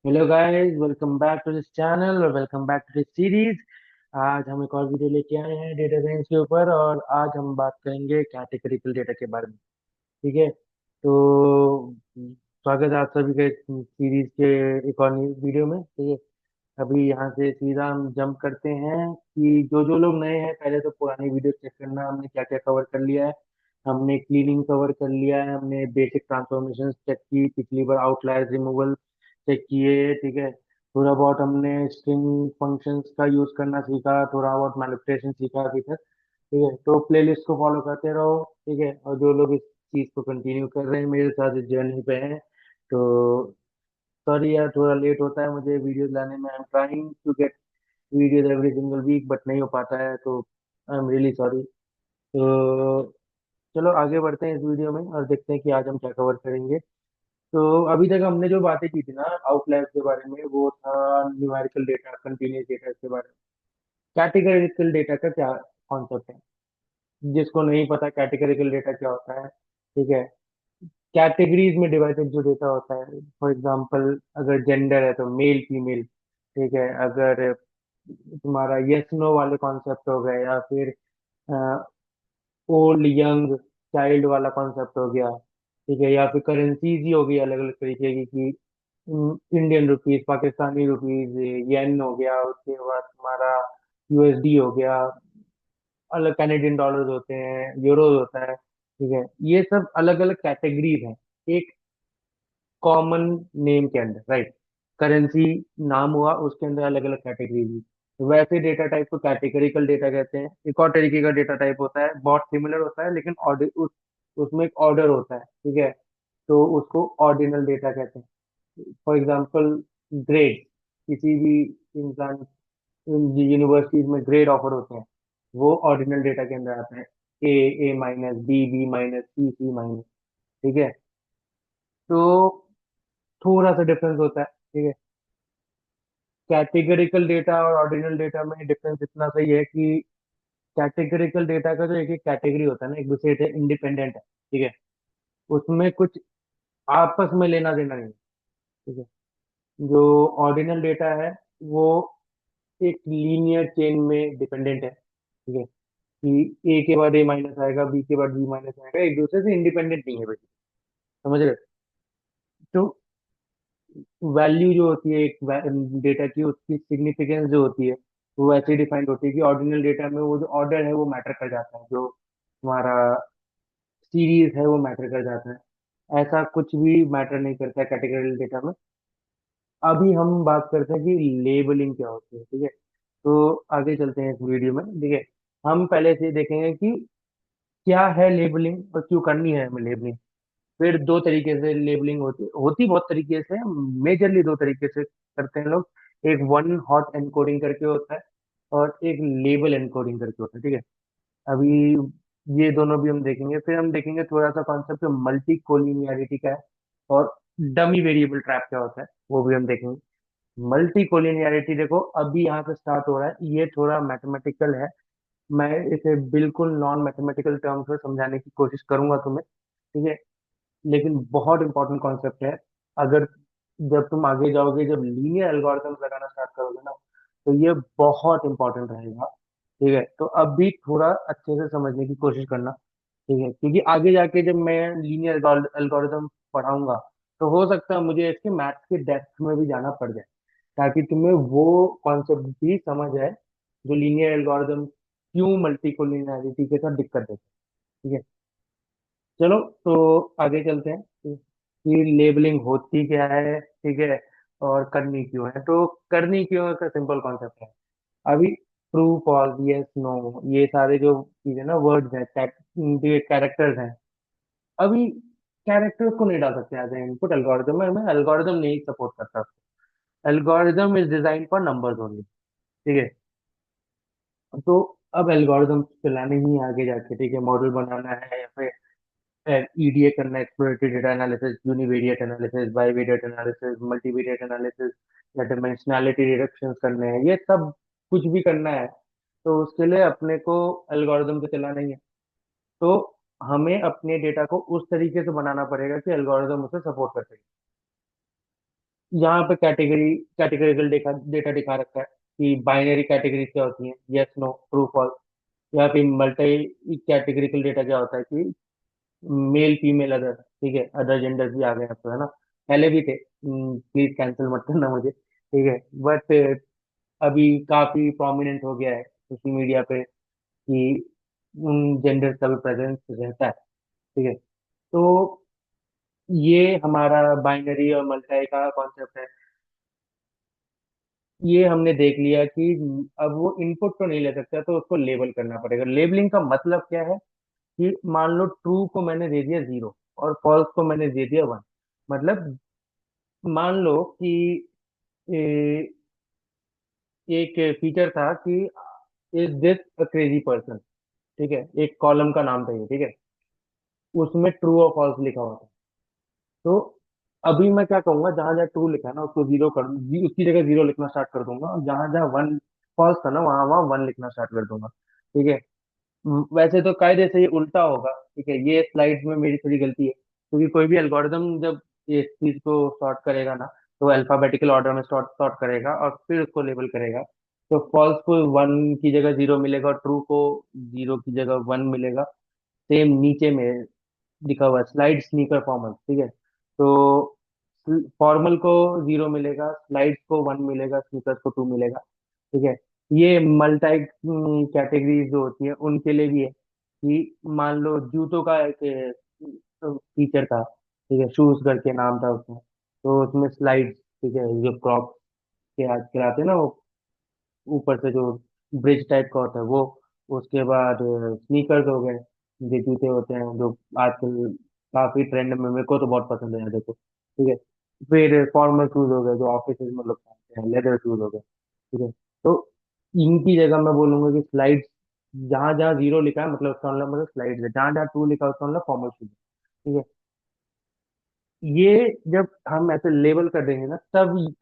Hello guys, welcome back to this channel और welcome back to this series. आज हम एक और वीडियो लेके आए हैं डेटा साइंस के ऊपर और आज हम बात करेंगे कैटेगरिकल डेटा के बारे में। ठीक है। तो स्वागत है आप सभी के सीरीज के एक और वीडियो में। ठीक है। अभी यहाँ से सीधा हम जंप करते हैं कि जो जो लोग नए हैं पहले तो पुरानी वीडियो चेक करना, हमने क्या क्या कवर कर लिया है। हमने क्लीनिंग कवर कर लिया है, हमने बेसिक ट्रांसफॉर्मेशन चेक की, पिछली बार आउटलायर्स रिमूवल चेक किए। ठीक है। थोड़ा बहुत हमने स्ट्रिंग फंक्शंस का यूज करना सीखा, थोड़ा बहुत मैनिपुलेशन सीखा अभी तक। ठीक है। तो प्लेलिस्ट को फॉलो करते रहो। ठीक है। और जो लोग इस चीज को कंटिन्यू कर रहे हैं मेरे साथ इस जर्नी पे हैं, तो सॉरी यार, थोड़ा लेट होता है मुझे वीडियोस लाने में। I am trying to get videos every single week but नहीं हो पाता है, तो आई एम रियली सॉरी। तो चलो आगे बढ़ते हैं इस वीडियो में और देखते हैं कि आज हम क्या कवर करेंगे। तो अभी तक हमने जो बातें की थी ना आउटलायर्स के बारे में, वो था न्यूमेरिकल डेटा, कंटिन्यूस डेटा के बारे में। कैटेगरिकल डेटा का क्या कॉन्सेप्ट है, जिसको नहीं पता कैटेगरिकल डेटा क्या होता है। ठीक है। कैटेगरीज में डिवाइडेड जो डेटा होता है, फॉर एग्जांपल अगर जेंडर है तो मेल फीमेल। ठीक है। अगर तुम्हारा यस नो वाले कॉन्सेप्ट हो गए, या फिर ओल्ड यंग चाइल्ड वाला कॉन्सेप्ट हो गया। ठीक है। या फिर करेंसीज ही हो गई अलग अलग तरीके की कि इंडियन रुपीज, पाकिस्तानी रुपीज, येन हो गया, उसके बाद तुम्हारा यूएसडी हो गया, अलग कैनेडियन डॉलर्स होते हैं, यूरोज होता है। ठीक है। ये सब अलग अलग कैटेगरीज हैं एक कॉमन नेम के अंदर, राइट। करेंसी नाम हुआ, उसके अंदर अलग अलग कैटेगरी हुई। तो वैसे डेटा टाइप को कैटेगरिकल डेटा कहते हैं। एक और तरीके का डेटा टाइप होता है, बहुत सिमिलर होता है लेकिन ऑर्डर उसमें एक ऑर्डर होता है। ठीक है। तो उसको ऑर्डिनल डेटा कहते हैं। फॉर एग्जाम्पल ग्रेड, किसी भी इंसान यूनिवर्सिटीज में ग्रेड ऑफर होते हैं, वो ऑर्डिनल डेटा के अंदर आते हैं। ए, ए माइनस, बी, बी माइनस, सी, सी माइनस। ठीक है। तो थोड़ा सा डिफरेंस होता है। ठीक है। कैटेगरिकल डेटा और ऑर्डिनल डेटा में डिफरेंस इतना सही है कि कैटेगरिकल डेटा का जो एक एक कैटेगरी होता है ना, एक दूसरे से इंडिपेंडेंट है। ठीक है। उसमें कुछ आपस में लेना देना नहीं है। ठीक है। जो ऑर्डिनल डेटा है वो एक लीनियर चेन में डिपेंडेंट है। ठीक है। कि ए के बाद ए माइनस आएगा, बी के बाद बी माइनस आएगा, एक दूसरे से इंडिपेंडेंट नहीं है बेसिक। समझ रहे हो? तो वैल्यू जो होती है एक डेटा की, उसकी सिग्निफिकेंस जो होती है वो ऐसे डिफाइंड होती है कि ऑर्डिनल डेटा में वो जो ऑर्डर है वो मैटर कर जाता है, जो हमारा सीरीज है वो मैटर कर जाता है। ऐसा कुछ भी मैटर नहीं करता है कैटेगरिकल डेटा में। अभी हम बात करते हैं कि लेबलिंग क्या होती है। ठीक है। तो आगे चलते हैं इस वीडियो में। ठीक है। हम पहले से देखेंगे कि क्या है लेबलिंग और क्यों करनी है हमें लेबलिंग। फिर दो तरीके से लेबलिंग होती होती बहुत तरीके से, मेजरली दो तरीके से करते हैं लोग। एक वन हॉट एनकोडिंग करके होता है और एक लेबल एनकोडिंग करके होता है। ठीक है। अभी ये दोनों भी हम देखेंगे। फिर हम देखेंगे थोड़ा सा कॉन्सेप्ट जो मल्टी कोलिनियरिटी का है और डमी वेरिएबल ट्रैप क्या होता है, वो भी हम देखेंगे। मल्टी कोलिनियरिटी देखो अभी यहाँ से स्टार्ट हो रहा है, ये थोड़ा मैथमेटिकल है। मैं इसे बिल्कुल नॉन मैथमेटिकल टर्म्स में समझाने की कोशिश करूंगा तुम्हें। ठीक है। लेकिन बहुत इंपॉर्टेंट कॉन्सेप्ट है। अगर जब तुम आगे जाओगे, जब लीनियर एल्गोरिथम लगाना स्टार्ट करोगे ना, तो ये बहुत इंपॉर्टेंट रहेगा। ठीक है। तो अब भी थोड़ा अच्छे से समझने की कोशिश करना। ठीक है। क्योंकि आगे जाके जब मैं लीनियर एल्गोरिथम पढ़ाऊंगा, तो हो सकता है मुझे इसके मैथ्स के डेप्थ में भी जाना पड़ जाए, ताकि तुम्हें वो कॉन्सेप्ट भी समझ आए जो लीनियर एल्गोरिथम क्यों मल्टी कोलिनियरिटी के साथ दिक्कत देते हैं। ठीक है। चलो तो आगे चलते हैं कि लेबलिंग होती क्या है। ठीक है। और करनी क्यों है। तो करनी क्यों है का सिंपल कॉन्सेप्ट है। अभी ट्रू फॉल्स यस नो, ये सारे जो चीजें ना, वर्ड्स हैं, कैरेक्टर्स हैं। अभी कैरेक्टर्स को नहीं डाल सकते एज ए इनपुट एल्गोरिदम में, एल्गोरिदम नहीं सपोर्ट करता। Algorithm is design for numbers only. ठीक है। तो अब एल्गोरिदम चलाने ही है आगे जाके। ठीक है। मॉडल बनाना है या फिर ईडीए करना, exploratory data analysis, univariate analysis, bivariate analysis, multivariate analysis, या डायमेंशनैलिटी रिडक्शन करने हैं, ये सब कुछ भी करना है तो उसके लिए अपने को एल्गोरिदम तो चलाना ही है। तो हमें अपने डेटा को उस तरीके से बनाना पड़ेगा कि एल्गोरिदम उसे सपोर्ट कर सके। यहाँ पे कैटेगरिकल डेटा डेटा दिखा रखा है कि बाइनरी कैटेगरी क्या होती है, यस नो ट्रू फॉल्स। यहाँ पे मल्टी कैटेगरिकल डेटा क्या होता है कि मेल फीमेल अदर, ठीक है, अदर जेंडर भी आ गए अब तो, है ना। पहले भी थे, प्लीज कैंसिल मत करना मुझे, ठीक है। बट अभी काफी प्रोमिनेंट हो गया है सोशल मीडिया पे कि उन जेंडर का भी प्रेजेंस रहता है, ठीक है। तो ये हमारा बाइनरी और मल्टाई का कॉन्सेप्ट है। ये हमने देख लिया कि अब वो इनपुट तो नहीं ले सकता, तो उसको लेबल करना पड़ेगा। लेबलिंग का मतलब क्या है कि मान लो ट्रू को मैंने दे दिया 0 और फॉल्स को मैंने दे दिया 1। मतलब मान लो कि ए, एक फीचर था कि is this a crazy person, ठीक है, एक कॉलम का नाम था ये, ठीक है। उसमें ट्रू और फॉल्स लिखा हुआ था। तो अभी मैं क्या कहूंगा, जहां जहां ट्रू लिखा है ना उसको उसकी जगह 0 लिखना स्टार्ट कर दूंगा, और जहां जहां 1 फॉल्स था ना वहां वहां 1 लिखना स्टार्ट कर दूंगा, ठीक है। वैसे तो कायदे से ये उल्टा होगा, ठीक है। ये स्लाइड्स में मेरी थोड़ी गलती है, क्योंकि कोई भी एल्गोरिदम जब इस चीज को सॉर्ट करेगा ना, तो अल्फाबेटिकल ऑर्डर में सॉर्ट सॉर्ट करेगा और फिर उसको लेबल करेगा। तो फॉल्स को 1 की जगह 0 मिलेगा, और ट्रू को 0 की जगह 1 मिलेगा। सेम नीचे में लिखा हुआ है स्लाइड स्नीकर फॉर्मल, ठीक है। तो फॉर्मल को 0 मिलेगा, स्लाइड्स को 1 मिलेगा, स्नीकर्स को 2 मिलेगा, ठीक है। ये मल्टी कैटेगरीज जो होती है उनके लिए भी है कि मान लो जूतों का एक फीचर था, ठीक है, शूज करके नाम था उसमें। तो उसमें स्लाइड्स, ठीक है, जो क्रॉप के आज कराते हैं ना, वो ऊपर से जो ब्रिज टाइप का होता है वो। उसके बाद स्नीकर्स हो गए, जो जूते होते हैं जो आजकल काफी ट्रेंड में, मेरे को तो बहुत पसंद है देखो, ठीक है। फिर फॉर्मल शूज हो गए जो ऑफिस में लोग पहनते हैं, लेदर शूज हो गए, ठीक है। तो इनकी जगह मैं बोलूंगा कि स्लाइड्स, जहां जहां 0 लिखा है मतलब उसका मतलब स्लाइड्स है, जहां जहां 2 लिखा है उसका मतलब फॉर्मल शूज है, ठीक है। ये जब हम ऐसे लेबल कर देंगे ना, तब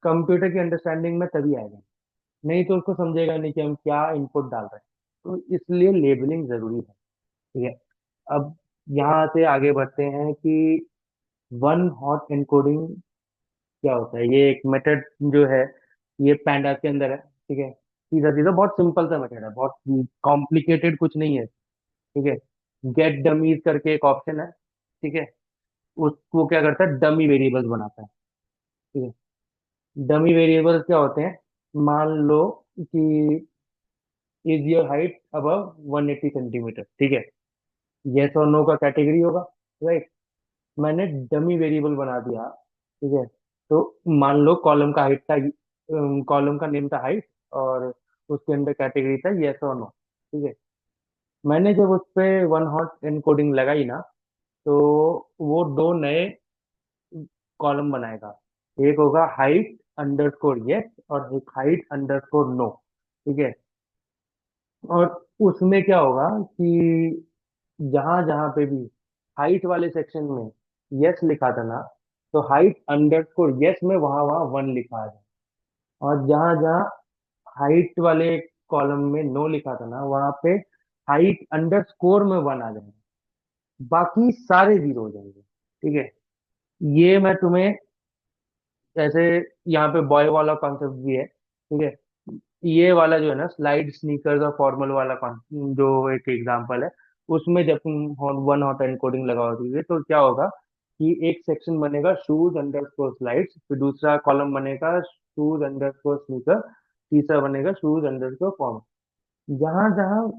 कंप्यूटर की अंडरस्टैंडिंग में तभी आएगा। नहीं तो उसको समझेगा नहीं कि हम क्या इनपुट डाल रहे हैं। तो इसलिए लेबलिंग जरूरी है, ठीक है। अब यहाँ से आगे बढ़ते हैं कि वन हॉट एनकोडिंग क्या होता है। ये एक मेथड जो है, ये पैंडास के अंदर है, ठीक है। सीधा सीधा बहुत सिंपल सा मेथड है, बहुत कॉम्प्लिकेटेड कुछ नहीं है, ठीक है। गेट डमीज करके एक ऑप्शन है, ठीक है। उसको क्या करता है, डमी वेरिएबल्स बनाता है, ठीक है। डमी वेरिएबल्स क्या होते हैं, मान लो कि is your height above 180 centimetre, ठीक है। यस और नो का कैटेगरी होगा, राइट। मैंने डमी वेरिएबल बना दिया, ठीक है। तो मान लो कॉलम का नेम था हाइट, और उसके अंदर कैटेगरी था यस और नो, ठीक है। मैंने जब उस पे वन हॉट एनकोडिंग लगाई ना, तो वो दो नए कॉलम बनाएगा। एक होगा हाइट अंडरस्कोर यस, और एक हाइट अंडरस्कोर नो, ठीक है। और उसमें क्या होगा कि जहां जहां पे भी हाइट वाले सेक्शन में यस लिखा था ना, तो हाइट अंडरस्कोर यस में वहां वहां 1 लिखा है। और जहां जहां हाइट वाले कॉलम में नो लिखा था ना, वहां पे हाइट अंडरस्कोर में 1 आ जाएगा। बाकी सारे 0 हो जाएंगे, ठीक है। ये मैं तुम्हें ऐसे, यहाँ पे बॉय वाला कॉन्सेप्ट भी है, ठीक है। ये वाला जो है ना, स्लाइड स्नीकर्स और फॉर्मल वाला जो एक एग्जांपल है, उसमें जब तुम वन हॉट एनकोडिंग लगाओगे तो क्या होगा कि एक सेक्शन बनेगा शूज अंडरस्कोर स्लाइड्स, फिर दूसरा कॉलम बनेगा शूज अंडरस्कोर स्नीकर, तीसरा बनेगा शूज अंडरस्कोर फॉर्म। जहां जहां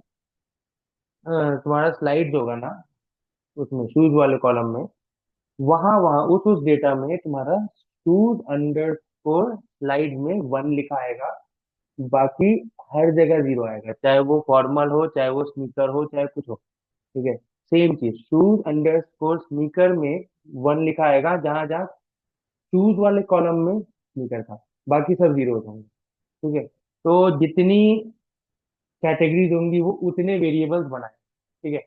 तुम्हारा स्लाइड्स होगा ना, उसमें शूज वाले कॉलम में, वहां वहां उस डेटा में तुम्हारा शूज अंडरस्कोर स्लाइड में 1 लिखा आएगा। बाकी हर जगह 0 आएगा, चाहे वो फॉर्मल हो, चाहे वो स्नीकर हो, चाहे कुछ हो, ठीक है। सेम चीज शूज अंडरस्कोर स्नीकर में 1 लिखा आएगा, जहां जहां शूज वाले कॉलम में स्नीकर था, बाकी सब 0 हो जाएंगे, ठीक है। तो जितनी कैटेगरीज होंगी वो उतने वेरिएबल्स बनाए, ठीक है।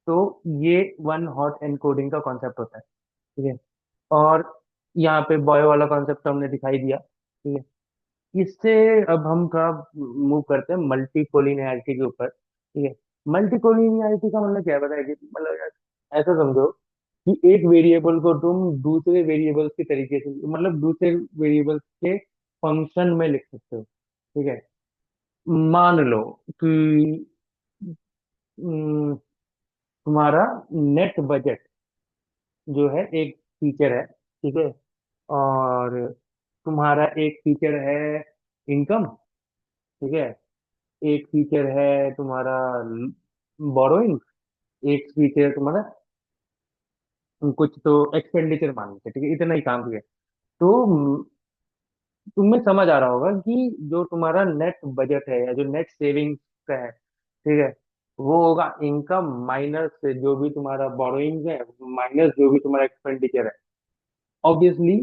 तो ये वन हॉट एनकोडिंग का कॉन्सेप्ट होता है, ठीक है। और यहाँ पे बॉय वाला कॉन्सेप्ट हमने दिखाई दिया, ठीक है। इससे अब हम थोड़ा मूव करते हैं मल्टी कोलिनियरिटी के ऊपर, ठीक है। मल्टी कोलिनियरिटी का मतलब क्या है बताइए, मतलब यार ऐसा समझो कि एक वेरिएबल को तुम दूसरे वेरिएबल्स के तरीके से, मतलब दूसरे वेरिएबल्स के फंक्शन में लिख सकते हो। ठीक है। मान लो कि हम्म, तुम्हारा नेट बजट जो है एक फीचर है। ठीक है। और तुम्हारा एक फीचर है इनकम। ठीक है। एक फीचर है तुम्हारा बोरोइंग। एक फीचर तुम्हारा कुछ तो एक्सपेंडिचर मान लीजिए। ठीक है, इतना ही काम किया। तो तुम्हें समझ आ रहा होगा कि जो तुम्हारा नेट बजट है या जो नेट सेविंग्स का है, ठीक है, वो होगा इनकम माइनस जो भी तुम्हारा बोरोइंग है, माइनस जो भी तुम्हारा एक्सपेंडिचर है, ऑब्वियसली।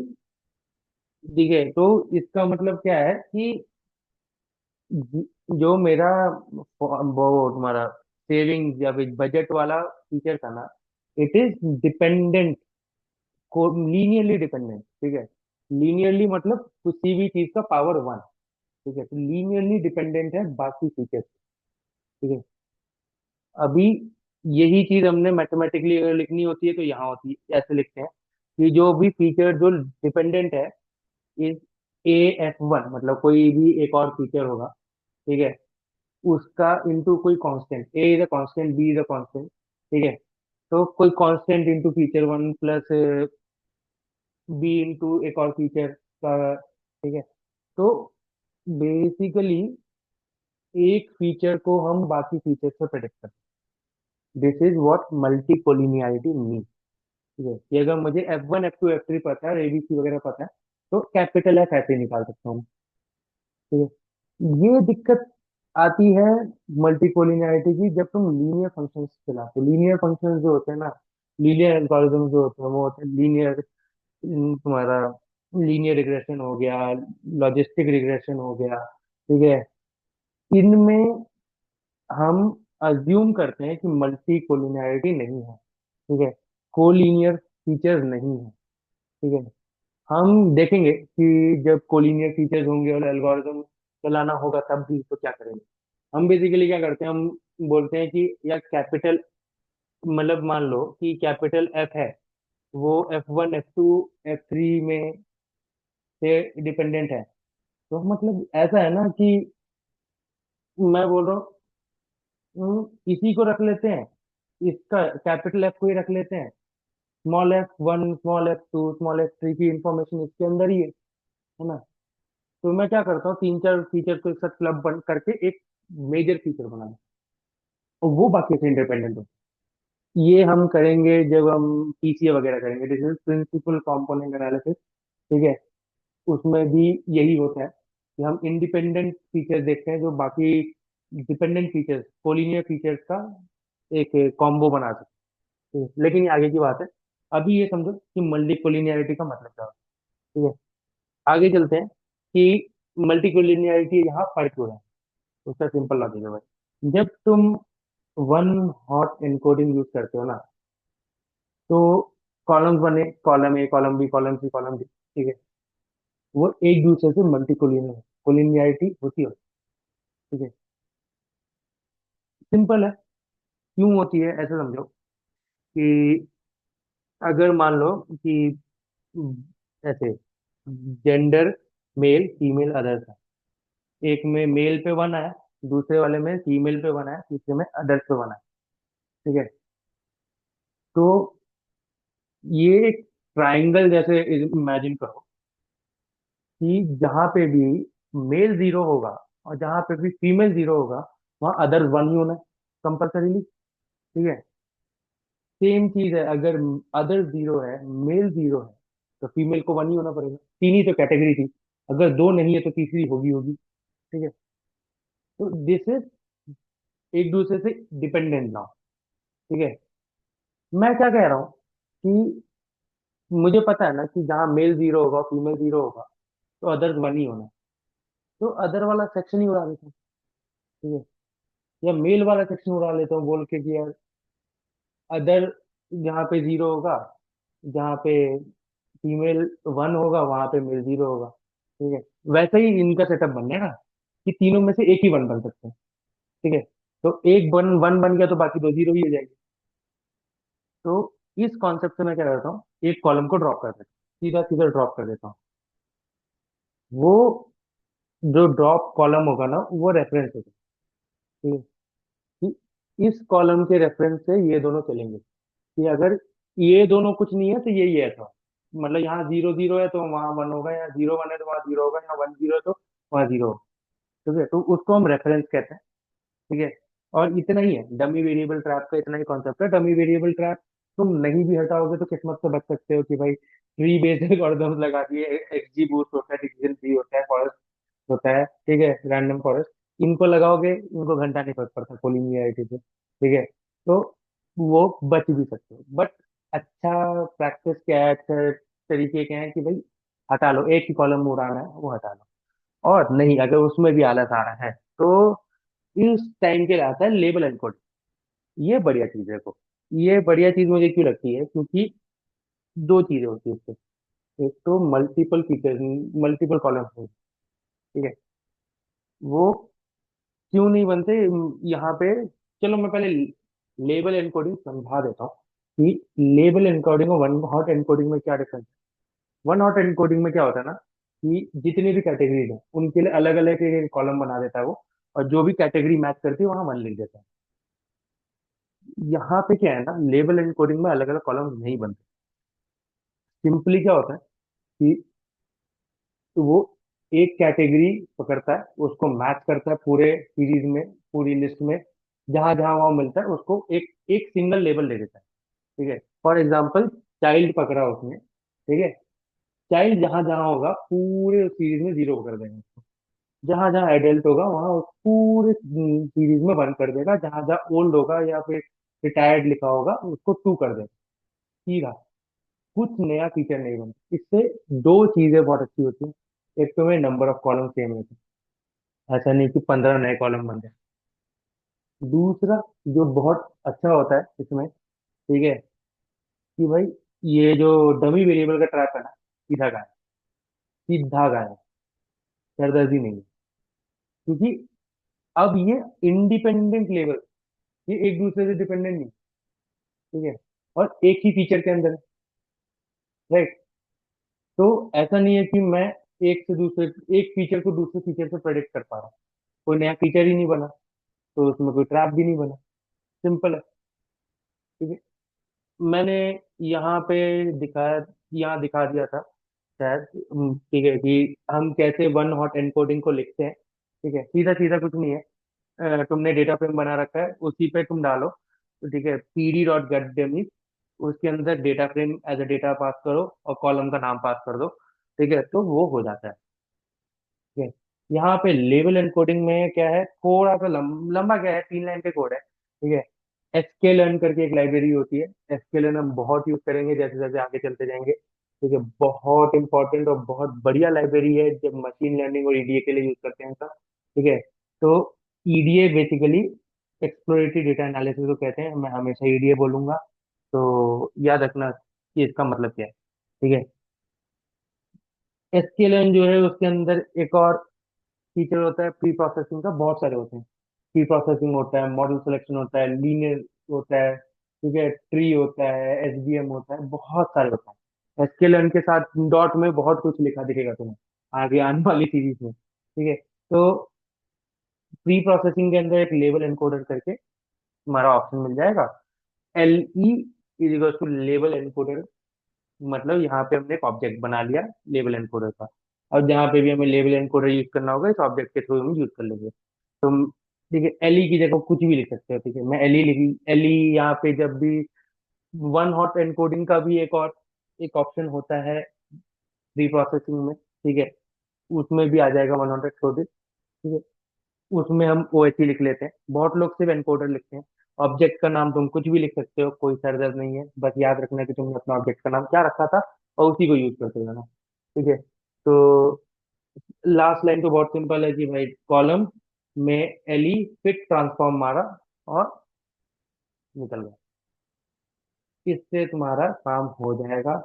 ठीक है। तो इसका मतलब क्या है कि जो मेरा वो तुम्हारा सेविंग्स या बजट वाला फीचर था ना, इट इज डिपेंडेंट, को लीनियरली डिपेंडेंट। ठीक है। लीनियरली मतलब किसी भी चीज का पावर वन। ठीक है, तो लीनियरली डिपेंडेंट है बाकी फीचर। ठीक है। अभी यही चीज हमने मैथमेटिकली अगर लिखनी होती है तो यहाँ होती है, ऐसे लिखते हैं कि जो भी फीचर जो डिपेंडेंट है इज ए एफ वन, मतलब कोई भी एक और फीचर होगा। ठीक है। उसका इंटू कोई constant, A is a constant, B is a constant. ठीक है। तो कोई constant into feature one plus B into एक और फीचर का। ठीक है। तो बेसिकली एक फीचर को हम बाकी फीचर से प्रेडिक्ट करते हैं। This is what multi collinearity mean. ठीक है, कि अगर मुझे F one F two F three पता है और एबीसी वगैरह पता है, तो कैपिटल एफ ऐसे निकाल सकता हूँ। ठीक है। ये दिक्कत आती है मल्टी कोलिनियरिटी की जब तुम लीनियर फंक्शंस चलाते हो। लीनियर फंक्शंस जो होते हैं ना, लीनियर एल्गोरिथम जो होते हैं वो होते हैं लीनियर, तुम्हारा लीनियर रिग्रेशन हो गया, लॉजिस्टिक रिग्रेशन हो गया। ठीक है। इनमें हम अज्यूम करते हैं कि मल्टी कोलिनियरिटी नहीं है। ठीक है। कोलिनियर फीचर्स नहीं है। ठीक है। हम देखेंगे कि जब कोलिनियर फीचर्स होंगे और एल्गोरिथम चलाना होगा तब भी तो क्या करेंगे। हम बेसिकली क्या करते हैं, हम बोलते हैं कि या कैपिटल, मतलब मान लो कि कैपिटल एफ है, वो F one F two F three में से डिपेंडेंट है। तो मतलब ऐसा है ना कि मैं बोल रहा हूँ इसी को रख लेते हैं, इसका कैपिटल एफ को ही रख लेते हैं। Small F one small F two small F three की इंफॉर्मेशन इसके अंदर ही है ना। तो मैं क्या करता हूँ, तीन चार फीचर को एक साथ क्लब बन करके एक मेजर फीचर बना दूं, और वो बाकी से इंडिपेंडेंट हो। ये हम करेंगे जब हम पीसीए वगैरह करेंगे, this is principal component analysis. ठीक है। उसमें भी यही होता है कि हम इंडिपेंडेंट फीचर्स देखते हैं जो बाकी डिपेंडेंट फीचर्स, कोलिनियर फीचर्स का एक कॉम्बो बना सकते हैं। लेकिन ये आगे की बात है। अभी ये समझो कि मल्टी कोलिनियरिटी का मतलब क्या होता है। ठीक है। आगे चलते हैं कि मल्टी कोलिनियरिटी यहाँ फर्क हो रहा है। उसका सिंपल लॉजिक है भाई, जब तुम वन हॉट एनकोडिंग यूज करते हो ना, तो कॉलम्स बने, column A column B column C column D. ठीक है। वो एक दूसरे से मल्टी कोलिनियरिटी होती है। ठीक है। सिंपल है। क्यों होती है ऐसे समझो कि अगर मान लो कि ऐसे जेंडर मेल फीमेल अदर्स है, एक में मेल पे वन आया, दूसरे वाले में फीमेल पे वन आया, तीसरे में अदर्स पे वन आया। ठीक है। तो ये एक ट्राइंगल जैसे इमेजिन करो कि जहां पे भी मेल जीरो होगा और जहां पे भी फीमेल जीरो होगा, वहां अदर वन ही होना है कंपल्सरीली। ठीक है। सेम चीज है, अगर अदर जीरो है मेल जीरो है तो फीमेल को वन ही होना पड़ेगा। तीन ही तो कैटेगरी थी, अगर दो नहीं है तो तीसरी होगी होगी। ठीक है। तो दिस इज एक दूसरे से डिपेंडेंट नाउ। ठीक है। मैं क्या कह रहा हूँ कि मुझे पता है ना कि जहाँ मेल जीरो होगा फीमेल जीरो होगा, तो अदर वन ही होना है। तो अदर वाला सेक्शन ही उड़ा देता हूँ। ठीक है। या मेल वाला सेक्शन उड़ा लेता हूँ बोल के कि यार अदर जहाँ पे जीरो होगा, जहाँ पे फीमेल वन होगा वहां पे मेल जीरो होगा। ठीक है। वैसे ही इनका सेटअप बन जाएगा कि तीनों में से एक ही वन बन सकते हैं। ठीक है। तो एक वन वन बन गया तो बाकी दो जीरो ही हो जाएंगे। तो इस कॉन्सेप्ट से मैं क्या करता हूँ, एक कॉलम को ड्रॉप कर देता हूँ, सीधा सीधा ड्रॉप कर देता हूँ। वो जो ड्रॉप कॉलम होगा ना, वो रेफरेंस होगा। ठीक है, कि इस कॉलम के रेफरेंस से ये दोनों चलेंगे, कि अगर ये दोनों कुछ नहीं है तो ये ऐसा, मतलब यहाँ 0 0 है तो वहाँ 1 होगा, यहाँ 0 1 है तो वहाँ 0 होगा, यहाँ 1 0 है तो वहाँ 0 होगा। ठीक है, तो उसको हम रेफरेंस कहते हैं। ठीक है, और इतना ही है डमी वेरिएबल ट्रैप का, इतना ही कॉन्सेप्ट है। डमी वेरिएबल ट्रैप तुम नहीं भी हटाओगे तो किस्मत से बच सकते हो, कि भाई ट्री बेस्ड एल्गोरिथम्स लगा दिए, एक्सजी बूस्ट होता है, डिसीजन ट्री होता है, फॉरेस्ट होता है, ठीक है, रैंडम फॉरेस्ट, इनको लगाओगे, इनको घंटा नहीं फर्क पड़ता कोलिनियरिटी से। ठीक है, तो वो बच भी सकते हो, बट अच्छा प्रैक्टिस क्या है, अच्छा तरीके क्या है कि भाई हटा लो, एक ही कॉलम उड़ाना है वो हटा लो। और नहीं, अगर उसमें भी आलस आ रहा है तो इस टाइम के लिए आता है लेबल एनकोड। ये बढ़िया चीज है को, ये बढ़िया चीज मुझे क्यों लगती है, क्योंकि दो चीजें होती है इससे। एक तो मल्टीपल फीचर्स, मल्टीपल कॉलम्स, ठीक है, वो क्यों नहीं बनते यहाँ पे। चलो मैं पहले लेबल एनकोडिंग समझा देता हूँ कि लेबल एनकोडिंग और वन हॉट एनकोडिंग में क्या डिफरेंस है। वन हॉट एनकोडिंग में क्या होता है ना, कि जितनी भी कैटेगरीज है उनके लिए अलग अलग कॉलम बना देता है वो, और जो भी कैटेगरी मैच करती है वहां वन लिख देता है। यहाँ पे क्या है ना, लेबल एनकोडिंग में अलग अलग कॉलम नहीं बनते। सिंपली क्या होता है कि वो एक कैटेगरी पकड़ता है, उसको मैच करता है पूरे सीरीज में, पूरी लिस्ट में, जहां जहां वहां मिलता है उसको एक एक सिंगल लेबल दे देता है। ठीक है, फॉर एग्जाम्पल चाइल्ड पकड़ा उसने, ठीक है, चाइल्ड जहां जहां होगा पूरे सीरीज में 0 कर देगा उसको, जहां जहां एडल्ट होगा वहां उस पूरे सीरीज में 1 कर देगा, जहां जहां ओल्ड होगा या फिर रिटायर्ड लिखा होगा उसको 2 कर देगा। सीधा, कुछ नया फीचर नहीं बनता इससे। दो चीजें बहुत अच्छी होती हैं, एक तो में नंबर ऑफ कॉलम सेम रहते हैं, ऐसा नहीं कि 15 नए कॉलम बन जाए। दूसरा जो बहुत अच्छा होता है इसमें, ठीक है, कि भाई ये जो डमी वेरिएबल का ट्रैप है ना, सीधा गायब, सीधा गायब, सरदर्दी नहीं है। क्योंकि अब ये इंडिपेंडेंट लेवल, ये एक दूसरे से डिपेंडेंट नहीं। ठीक है, और एक ही फीचर के अंदर, राइट। तो ऐसा नहीं है कि मैं एक से दूसरे, एक फीचर को दूसरे फीचर से प्रेडिक्ट कर पा रहा हूँ, कोई नया फीचर ही नहीं बना तो उसमें कोई ट्रैप भी नहीं बना। सिंपल है। ठीक है, मैंने यहाँ पे दिखाया, यहाँ दिखा दिया था शायद, ठीक है, कि हम कैसे वन हॉट एनकोडिंग को लिखते हैं। ठीक है, सीधा सीधा कुछ नहीं है। तुमने डेटा फ्रेम बना रखा है, उसी पे तुम डालो, तो ठीक है, pd.getDemis, उसके अंदर data frame as a data pass करो और कॉलम का नाम पास कर दो। ठीक है, तो वो हो जाता है। ठीक है, यहाँ पे लेबल एनकोडिंग में क्या है, थोड़ा सा लंबा क्या है, 3 लाइन के कोड है। ठीक है, sklearn करके एक लाइब्रेरी होती है, sklearn हम बहुत यूज करेंगे जैसे जैसे आगे चलते जाएंगे। ठीक है, बहुत इंपॉर्टेंट और बहुत बढ़िया लाइब्रेरी है जब मशीन लर्निंग और ईडीए के लिए यूज करते हैं सब। ठीक है, तो EDA basically exploratory data analysis को कहते हैं, मैं हमेशा ईडीए बोलूंगा, तो याद रखना कि इसका मतलब क्या है। ठीक है, sklearn जो है उसके अंदर एक और फीचर होता है प्री प्रोसेसिंग का, बहुत सारे होते हैं। प्री प्रोसेसिंग होता है, मॉडल सिलेक्शन होता है, लीनियर होता है, ठीक है, ट्री होता है, एसवीएम होता है, बहुत सारे होता है। एसक्यूएल के साथ डॉट में बहुत कुछ लिखा दिखेगा तुम्हें आगे आने वाली सीरीज में। ठीक है, तो प्री प्रोसेसिंग के अंदर एक लेबल एनकोडर करके तुम्हारा ऑप्शन मिल जाएगा, L E is to label encoder. मतलब यहाँ पे हमने एक ऑब्जेक्ट बना लिया लेबल एनकोडर का, और जहाँ पे भी हमें लेबल एनकोडर यूज करना होगा इस ऑब्जेक्ट के थ्रू हम यूज कर लेंगे। तुम, ठीक है, एलई की जगह कुछ भी लिख सकते हो। ठीक है, मैं एलई लिखी, एलई यहाँ पे जब भी वन हॉट एनकोडिंग का भी एक और एक ऑप्शन होता है प्री प्रोसेसिंग में। ठीक है, उसमें भी आ जाएगा वन हॉट एनकोडिंग। ठीक है, उसमें हम ओएसई लिख लेते हैं, बहुत लोग सिर्फ एनकोडर लिखते हैं। ऑब्जेक्ट का नाम तुम कुछ भी लिख सकते हो, कोई सर दर्द नहीं है, बस याद रखना कि तुमने अपना ऑब्जेक्ट का नाम क्या रखा था और उसी को यूज करते रहना। ठीक है, तो लास्ट लाइन तो बहुत सिंपल है कि भाई कॉलम में एली फिट ट्रांसफॉर्म मारा और निकल गया, इससे तुम्हारा काम हो जाएगा।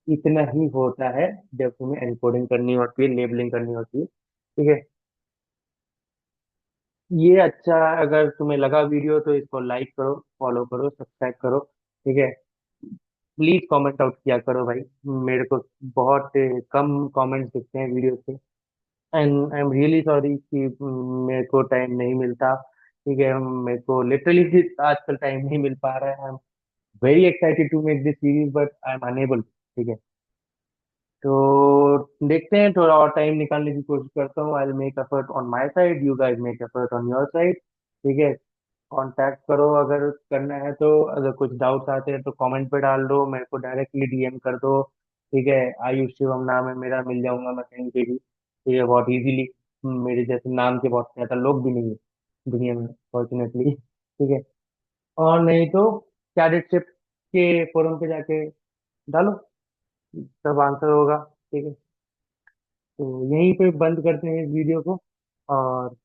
इतना ही होता है जब तुम्हें एनकोडिंग करनी होती है, लेबलिंग करनी होती है। ठीक है, ये अच्छा, अगर तुम्हें लगा वीडियो तो इसको लाइक करो, फॉलो करो, सब्सक्राइब करो। ठीक है, प्लीज कमेंट आउट किया करो भाई। मेरे को बहुत कम कमेंट्स दिखते हैं वीडियो पे। And I am really sorry कि मेरे को टाइम नहीं मिलता। ठीक है, मेरे को लिटरली आजकल टाइम नहीं मिल पा रहा है। I am very excited to make this series but I am unable. ठीक है, तो देखते हैं, थोड़ा और टाइम निकालने की कोशिश करता हूँ। I will make effort on my side, you guys make effort on your side. ठीक है, कांटेक्ट करो अगर करना है तो। अगर कुछ डाउट्स आते हैं तो कमेंट पे डाल दो, मेरे को डायरेक्टली डीएम कर दो। ठीक है, आयुष शिवम नाम है मेरा, मिल जाऊंगा मैं कहीं पे भी। ठीक है, बहुत इजीली। मेरे जैसे नाम के बहुत ज्यादा लोग भी नहीं है दुनिया में, फॉर्चुनेटली। ठीक है, और नहीं तो कैडेटशिप के फोरम पे जाके डालो, सब आंसर होगा। ठीक है, तो यहीं पे बंद करते हैं इस वीडियो को। और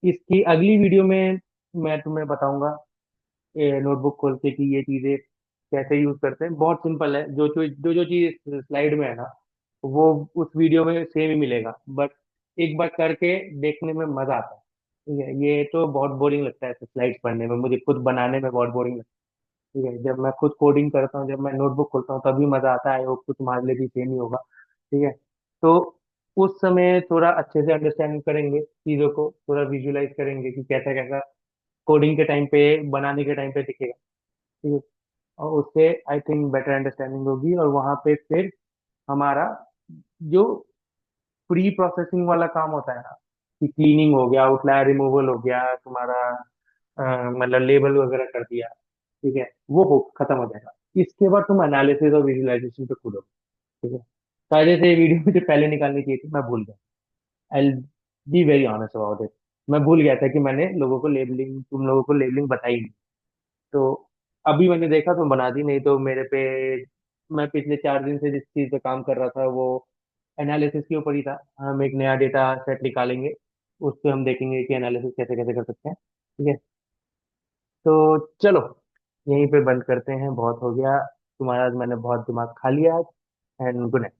इसकी अगली वीडियो में मैं तुम्हें बताऊंगा नोटबुक खोल के कि ये चीजें कैसे यूज करते हैं। बहुत सिंपल है, जो जो चीज स्लाइड में है ना, वो उस वीडियो में सेम ही मिलेगा, बट एक बार करके देखने में मजा आता है। ठीक है, ये तो बहुत बोरिंग लगता है स्लाइड्स पढ़ने में, मुझे खुद बनाने में बहुत बोरिंग लगता है। ठीक है, जब मैं खुद कोडिंग करता हूँ, जब मैं नोटबुक खोलता हूँ तभी मजा आता है, वो कुछ तुम्हारे लिए भी सेम ही होगा। ठीक है, तो उस समय थोड़ा अच्छे से अंडरस्टैंड करेंगे चीजों को, थोड़ा विजुलाइज करेंगे कि कैसा कैसा कोडिंग के टाइम पे, बनाने के टाइम पे दिखेगा। ठीक है, और उससे आई थिंक बेटर अंडरस्टैंडिंग होगी, और वहां पे फिर हमारा जो प्री प्रोसेसिंग वाला काम होता है ना, कि क्लीनिंग हो गया, आउटलायर रिमूवल हो गया तुम्हारा, मतलब लेबल वगैरह कर दिया, ठीक है, वो हो खत्म हो जाएगा। इसके बाद तुम एनालिसिस और विजुअलाइजेशन पे कूदो। ठीक है, कायदे से ये वीडियो मुझे पहले निकालनी चाहिए थी, मैं भूल गया। I be very honest about it. मैं भूल गया था कि मैंने लोगों को लेबलिंग, तुम लोगों को लेबलिंग बताई नहीं। तो अभी मैंने देखा तो बना दी, नहीं तो मेरे पे, मैं पिछले 4 दिन से जिस चीज पे काम कर रहा था वो एनालिसिस के ऊपर ही था। हम एक नया डेटा सेट निकालेंगे, उस पे हम देखेंगे कि एनालिसिस कैसे कैसे कर सकते हैं। ठीक है, तो चलो यहीं पे बंद करते हैं, बहुत हो गया तुम्हारा, आज मैंने बहुत दिमाग खा लिया आज। And good night.